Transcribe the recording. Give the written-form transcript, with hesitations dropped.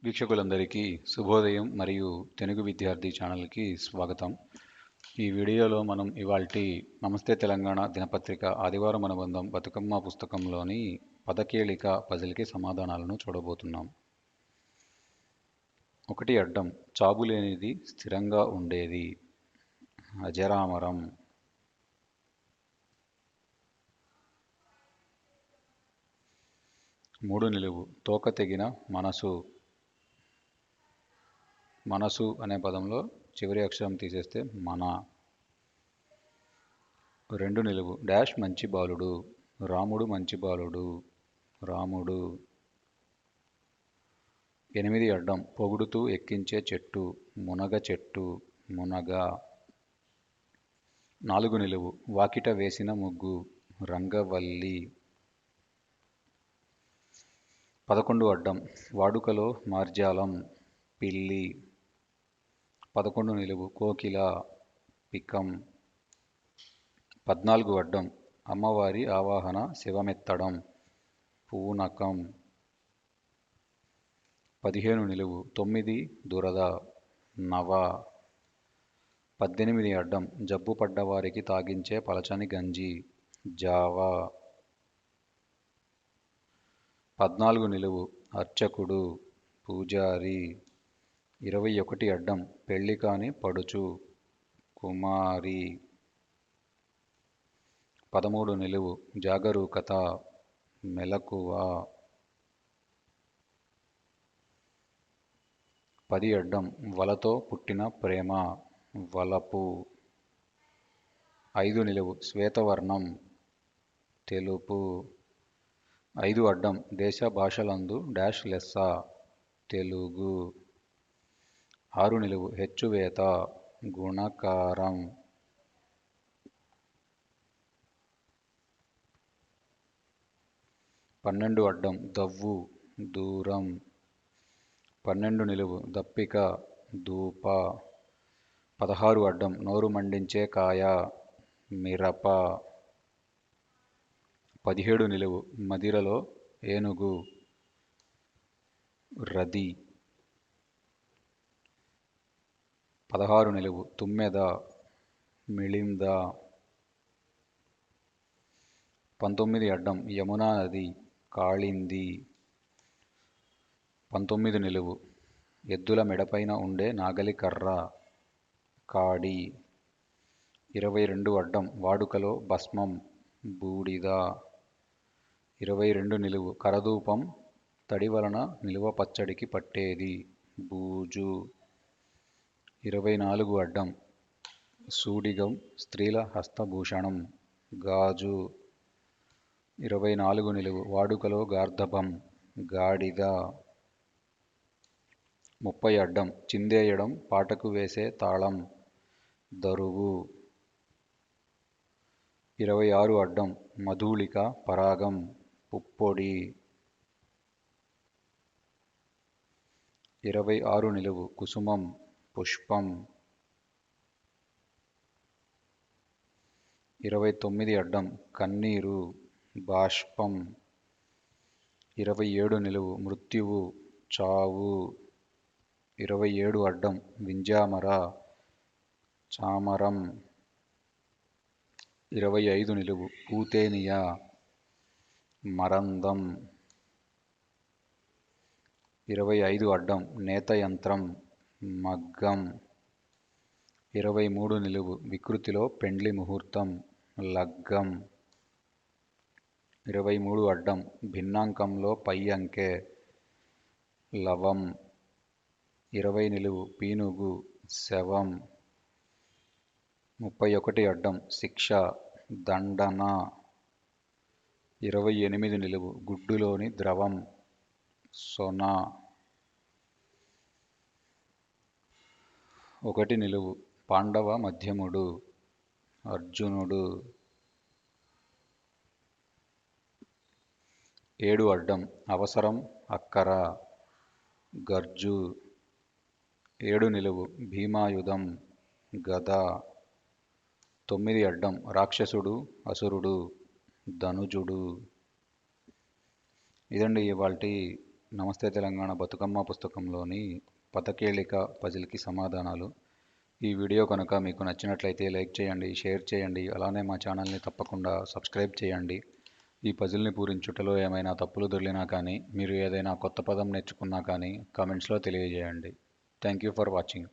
వీక్షకులందరికీ శుభోదయం మరియు తెలుగు విద్యార్థి ఛానల్కి స్వాగతం. ఈ వీడియోలో మనం ఇవాల్టి నమస్తే తెలంగాణ దినపత్రిక ఆదివారం అనుబంధం బతుకమ్మ పుస్తకంలోని పదకేళిక పజిల్కి సమాధానాలను చూడబోతున్నాం. ఒకటి అడ్డం చాబులేనిది స్థిరంగా ఉండేది అజరామరం. మూడు నిలువు తోక తెగిన మనసు. మనసు అనే పదంలో చివరి అక్షరం తీసేస్తే మన. రెండు నిలువు డాష్ మంచి బాలుడు రాముడు మంచి బాలుడు రాముడు. ఎనిమిది అడ్డం పొగుడుతూ ఎక్కించే చెట్టు మునగ చెట్టు మునగ. నాలుగు నిలువు వాకిట వేసిన ముగ్గు రంగవల్లి. 11 అడ్డం వాడుకలో మార్జాలం పిల్లి. 11 నిలువు కోకిల పికం. 14 అడ్డం అమ్మవారి ఆవాహన శివమెత్తడం పూనకం. 15 నిలువు 9 దురద నవ. 18 అడ్డం జబ్బు పడ్డవారికి తాగించే పలచని గంజి జావా. 14 నిలువు అర్చకుడు పూజారి. 21 అడ్డం పెళ్లి కాని పడుచు కుమారి. 13 నిలువు జాగరూకత మెలకువ. 10 అడ్డం వలతో పుట్టిన ప్రేమ వలపు. 5 నిలువు శ్వేతవర్ణం తెలుపు. 5 అడ్డం దేశ భాషలందు డాష్ లెస్స తెలుగు. 6 నిలువు హెచ్చువేత గుణకారం. 12 అడ్డం దవ్వు దూరం. 12 నిలువు దప్పిక దూప. 16 అడ్డం నోరు మండించే కాయ మిరప. 17 నిలువు మదిరలో ఏనుగు రది. 16 నిలువు తుమ్మెద మిళింద. 19 అడ్డం యమునా నది కాళింది. 19 నిలువు ఎద్దుల మెడపైన ఉండే నాగలి కర్ర కాడి. 22 అడ్డం వాడుకలో భస్మం బూడిద. 22 నిలువు కరదూపం తడి వలన నిలువ పచ్చడికి పట్టేది బూజు. 24 అడ్డం సూడిగం స్త్రీల హస్తభూషణం గాజు. 24 నిలువు వాడుకలో గార్ధబం గాడిద. 30 అడ్డం చిందేయడం పాటకు వేసే తాళం దరువు. 26 అడ్డం మధూళిక పరాగం పుప్పొడి. 26 నిలువు కుసుమం పుష్పం. 29 అడ్డం కన్నీరు బాష్పం. 27 నిలువు మృత్యువు చావు. 27 అడ్డం వింజామర చామరం. 25 నిలువు పూతేనియ మరందం. 25 అడ్డం నేత యంత్రం మగ్గం. 23 నిలువు వికృతిలో పెండ్లి ముహూర్తం లగ్గం. 23 అడ్డం భిన్నాంకంలో పై అంకె లవం. 20 నిలువు పీనుగు శవం. 31 అడ్డం శిక్ష దండన. 28 నిలువు గుడ్డులోని ద్రవం సొన. 1 నిలువు పాండవ మధ్యముడు అర్జునుడు. 7 అడ్డం అవసరం అక్కర గర్జు. 7 నిలువు భీమాయుధం గద. 9 అడ్డం రాక్షసుడు అసురుడు ధనుజుడు. ఇదండి ఇవాల్టి నమస్తే తెలంగాణ బతుకమ్మ పుస్తకంలోని పతకేళిక పజిల్కి సమాధానాలు. ఈ వీడియో కనుక మీకు నచ్చినట్లయితే లైక్ చేయండి, షేర్ చేయండి, అలానే మా ఛానల్ని తప్పకుండా సబ్స్క్రైబ్ చేయండి. ఈ పజిల్ని పూరించుటలో ఏమైనా తప్పులు దొర్లినా కానీ, మీరు ఏదైనా కొత్త పదం నేర్చుకున్నా కానీ కామెంట్స్లో తెలియజేయండి. Thank you for watching.